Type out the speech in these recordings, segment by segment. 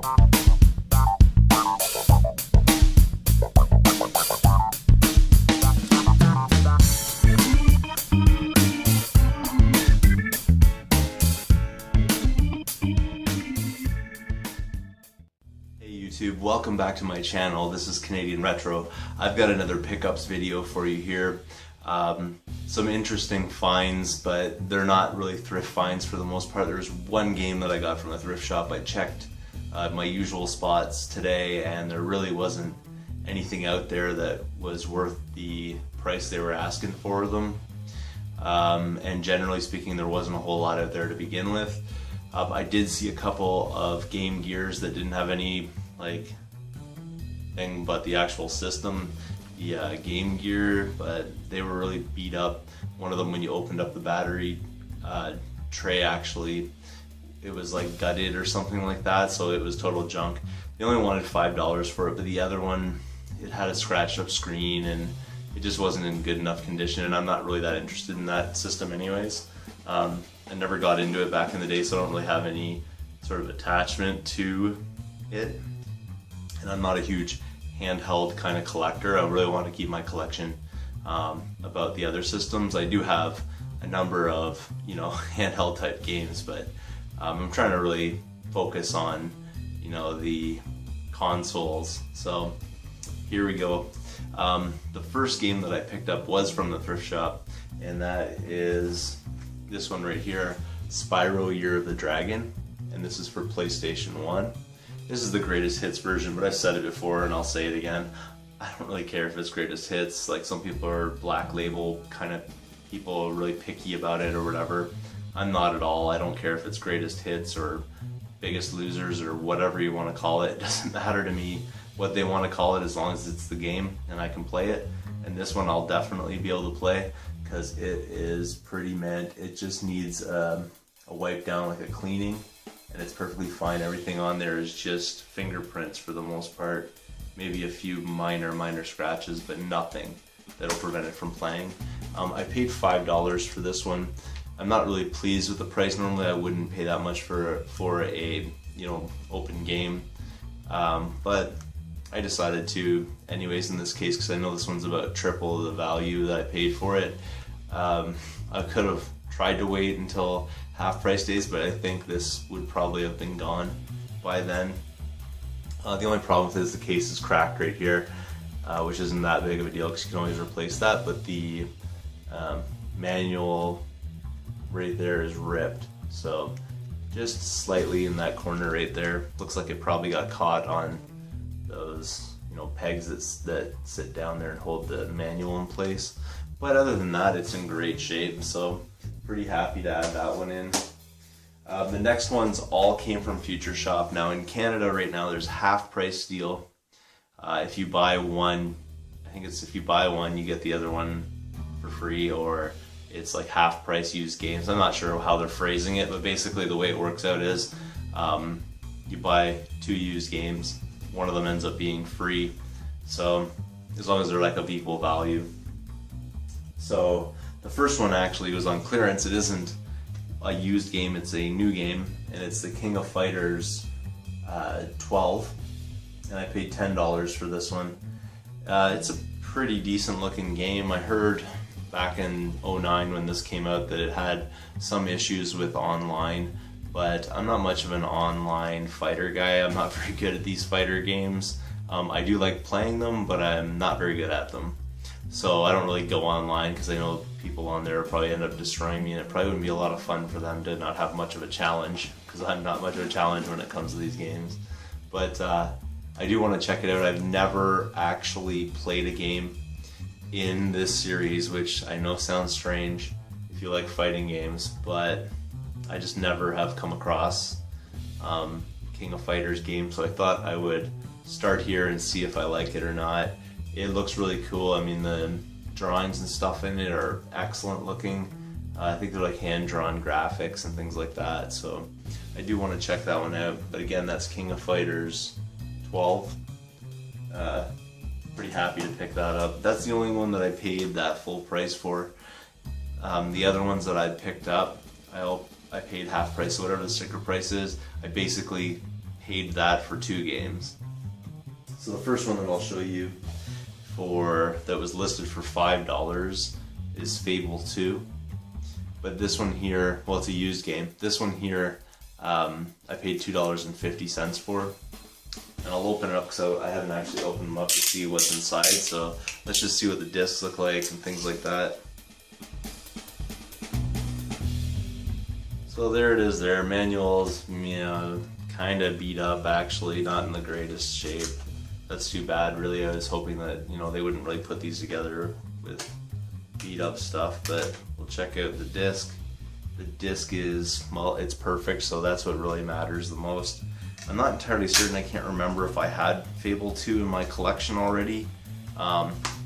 YouTube, welcome back to my channel. This is Canadian Retro. I've got another pickups video for you here. Some interesting finds, but they're not really thrift finds for the most part. There's one game that I got from a thrift shop. I checked my usual spots today and there really wasn't anything out there that was worth the price they were asking for them. And generally speaking, there wasn't a whole lot out there to begin with. I did see a couple of Game Gears that didn't have any thing but the actual system, the Game Gear, but they were really beat up. One of them, when you opened up the battery tray, actually it was like gutted or something like that, so it was total junk. They only wanted $5 for it, but the other one, it had a scratched up screen and it just wasn't in good enough condition, and I'm not really that interested in that system anyways. I never got into it back in the day, so I don't really have any sort of attachment to it. And I'm not a huge handheld kind of collector. I really want to keep my collection about the other systems. I do have a number of, handheld type games, but I'm trying to really focus on, the consoles. So here we go. The first game that I picked up was from the thrift shop, and that is this one right here, Spyro Year of the Dragon, and this is for PlayStation 1. This is the greatest hits version, but I've said it before and I'll say it again. I don't really care if it's greatest hits. Like, some people are black label kind of people, really picky about it or whatever. I'm not at all. I don't care if it's greatest hits or biggest losers or whatever you want to call it. It doesn't matter to me what they want to call it, as long as it's the game and I can play it. And this one I'll definitely be able to play because it is pretty mint. It just needs a wipe down, like a cleaning, and it's perfectly fine. Everything on there is just fingerprints for the most part. Maybe a few minor scratches, but nothing that'll prevent it from playing. I paid $5 for this one. I'm not really pleased with the price. Normally I wouldn't pay that much for a open game, but I decided to anyways in this case, because I know this one's about triple the value that I paid for it. I could have tried to wait until half price days, but I think this would probably have been gone by then. The only problem with it is the case is cracked right here, which isn't that big of a deal because you can always replace that, but the manual right there is ripped, so just slightly in that corner right there. Looks like it probably got caught on those pegs that sit down there and hold the manual in place. But other than that, it's in great shape, so pretty happy to add that one in. The next ones all came from Future Shop. Now in Canada right now there's half price deal. If you buy one, I think it's if you buy one you get the other one for free, or it's like half price used games. I'm not sure how they're phrasing it, but basically the way it works out is you buy 2 used games, one of them ends up being free. So as long as they're like of equal value. So the first one actually was on clearance. It isn't a used game, it's a new game, and it's the King of Fighters 12, and I paid $10 for this one. It's a pretty decent looking game. I heard back in '09 when this came out that it had some issues with online, but I'm not much of an online fighter guy. I'm not very good at these fighter games. I do like playing them, but I'm not very good at them. So I don't really go online because I know people on there probably end up destroying me, and it probably wouldn't be a lot of fun for them to not have much of a challenge, because I'm not much of a challenge when it comes to these games. But I do want to check it out. I've never actually played a game in this series, which I know sounds strange if you like fighting games, but I just never have come across King of Fighters game, so I thought I would start here and see if I like it or not. It looks really cool. I mean, the drawings and stuff in it are excellent looking. I think they're like hand-drawn graphics and things like that, so I do want to check that one out. But again, that's King of Fighters 12. Pretty happy to pick that up. That's the only one that I paid that full price for. The other ones that I picked up, I paid half price, so whatever the sticker price is, I basically paid that for 2 games. So the first one that I'll show you that was listed for $5 is Fable 2. But this one here, well, it's a used game. This one here, I paid $2.50 for. And I'll open it up because I haven't actually opened them up to see what's inside. So let's just see what the discs look like and things like that. So there it is there. Manuals, kind of beat up actually, not in the greatest shape. That's too bad, really. I was hoping that, they wouldn't really put these together with beat up stuff, but we'll check out the disc. The disc is, well, it's perfect, so that's what really matters the most. I'm not entirely certain, I can't remember if I had Fable 2 in my collection already.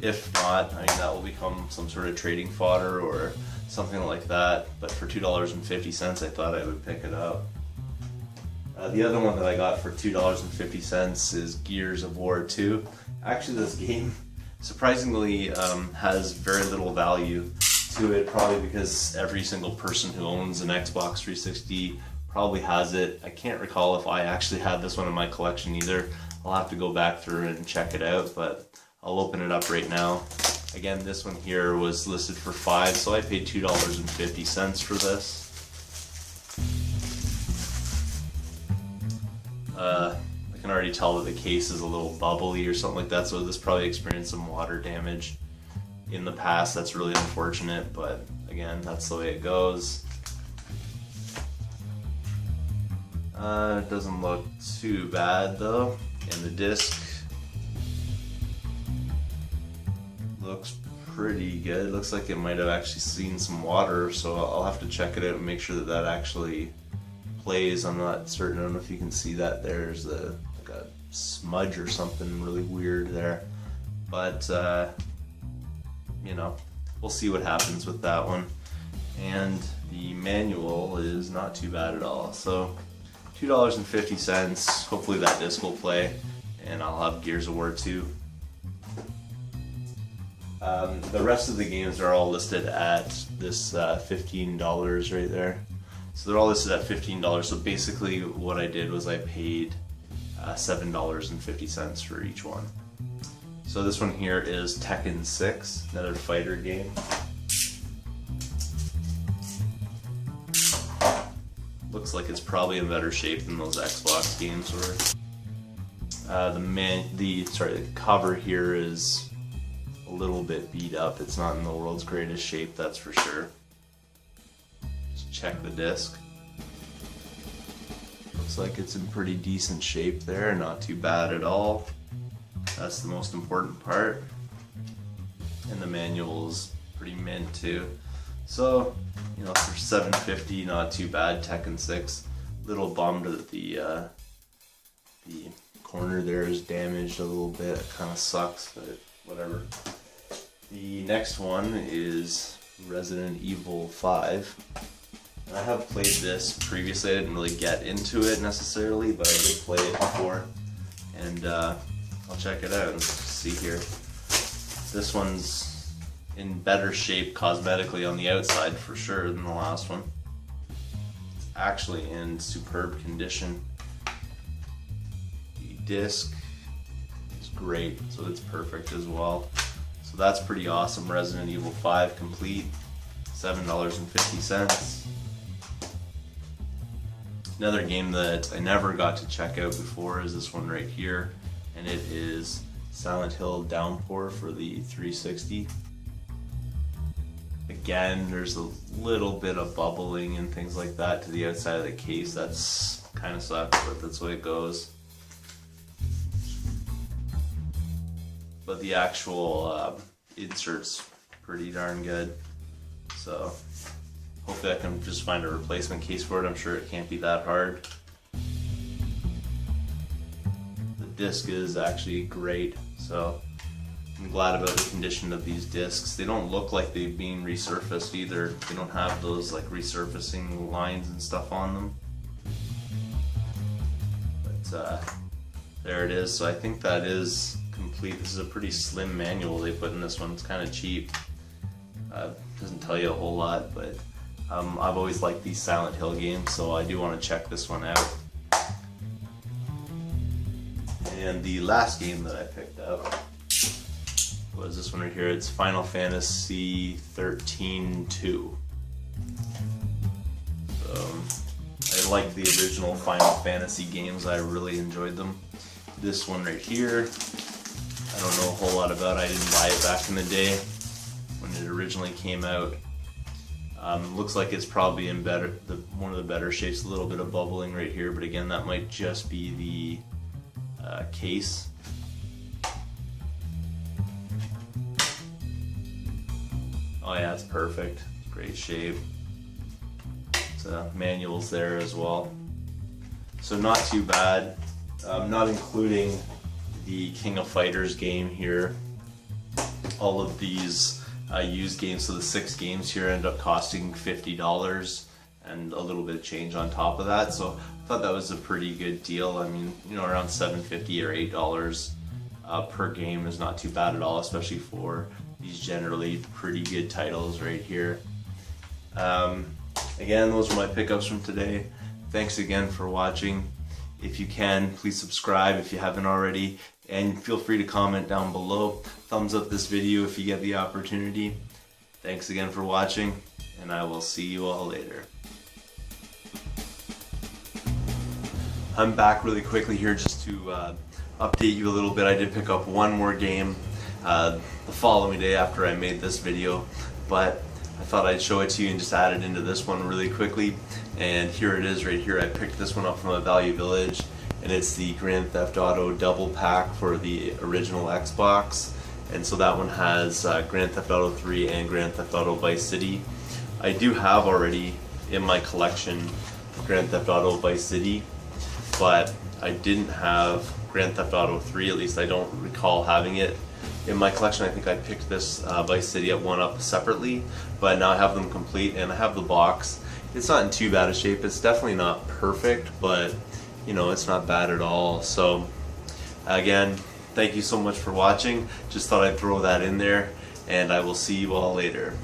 If not, that will become some sort of trading fodder or something like that, but for $2.50 I thought I would pick it up. The other one that I got for $2.50 is Gears of War 2. Actually, this game surprisingly has very little value to it, probably because every single person who owns an Xbox 360 probably has it. I can't recall if I actually had this one in my collection either. I'll have to go back through and check it out, but I'll open it up right now. Again, this one here was listed for $5, so I paid $2.50 for this. I can already tell that the case is a little bubbly or something like that, so this probably experienced some water damage in the past. That's really unfortunate, but again, that's the way it goes. It doesn't look too bad though, and the disc looks pretty good. It looks like it might have actually seen some water, so I'll have to check it out and make sure that that actually plays. I'm not certain. I don't know if you can see that. There's like a smudge or something really weird there, but we'll see what happens with that one. And the manual is not too bad at all. So $2.50. Hopefully that disc will play, and I'll have Gears of War 2. The rest of the games are all listed at this $15 right there. So they're all listed at $15. So basically what I did was I paid $7.50 for each one. So this one here is Tekken 6, another fighter game. Looks like it's probably in better shape than those Xbox games were. The cover here is a little bit beat up. It's not in the world's greatest shape, that's for sure. Just check the disc. Looks like it's in pretty decent shape there, not too bad at all. That's the most important part. And the manual's pretty mint too. So, for $7.50, not too bad. Tekken 6. Little bummed that the corner there is damaged a little bit. It kind of sucks, but whatever. The next one is Resident Evil 5. I have played this previously. I didn't really get into it necessarily, but I did play it before, and I'll check it out and see here. This one's in better shape cosmetically on the outside for sure than the last one. It's actually in superb condition. The disc is great, so it's perfect as well. So that's pretty awesome. Resident Evil 5 complete, $7.50. Another game that I never got to check out before is this one right here, and it is Silent Hill Downpour for the 360. Again, there's a little bit of bubbling and things like that to the outside of the case. That's kind of sucks, but that's the way it goes. But the actual insert's pretty darn good. So hopefully I can just find a replacement case for it. I'm sure it can't be that hard. The disc is actually great, so I'm glad about the condition of these discs. They don't look like they've been resurfaced either. They don't have those like resurfacing lines and stuff on them. But there it is. So I think that is complete. This is a pretty slim manual they put in this one. It's kind of cheap. Doesn't tell you a whole lot, but I've always liked these Silent Hill games, so I do want to check this one out. And the last game that I picked up was this one right here. It's Final Fantasy 13-2. I like the original Final Fantasy games. I really enjoyed them. This one right here, I don't know a whole lot about. I didn't buy it back in the day when it originally came out. Looks like it's probably in one of the better shapes. A little bit of bubbling right here, but again, that might just be the case. Oh yeah, it's perfect. Great shape. Manuals there as well. So not too bad. Not including the King of Fighters game here. All of these used games, so the 6 games here end up costing $50 and a little bit of change on top of that. So I thought that was a pretty good deal. I mean, you know, around $7.50 or $8 per game is not too bad at all, especially for these generally pretty good titles right here. Again, those are my pickups from today. Thanks again for watching. If you can, please subscribe if you haven't already, and feel free to comment down below. Thumbs up this video if you get the opportunity. Thanks again for watching, and I will see you all later. I'm back really quickly here just to update you a little bit. I did pick up one more game the following day after I made this video, but I thought I'd show it to you and just add it into this one really quickly. And here it is right here. I picked this one up from a Value Village, and it's the Grand Theft Auto double pack for the original Xbox. And so that one has Grand Theft Auto 3 and Grand Theft Auto Vice City. I do have already in my collection Grand Theft Auto Vice City, but I didn't have Grand Theft Auto 3, at least I don't recall having it in my collection. I think I picked this Vice City one up separately, but now I have them complete, and I have the box. It's not in too bad a shape. It's definitely not perfect, but you know, it's not bad at all. So again, thank you so much for watching. Just thought I'd throw that in there, and I will see you all later.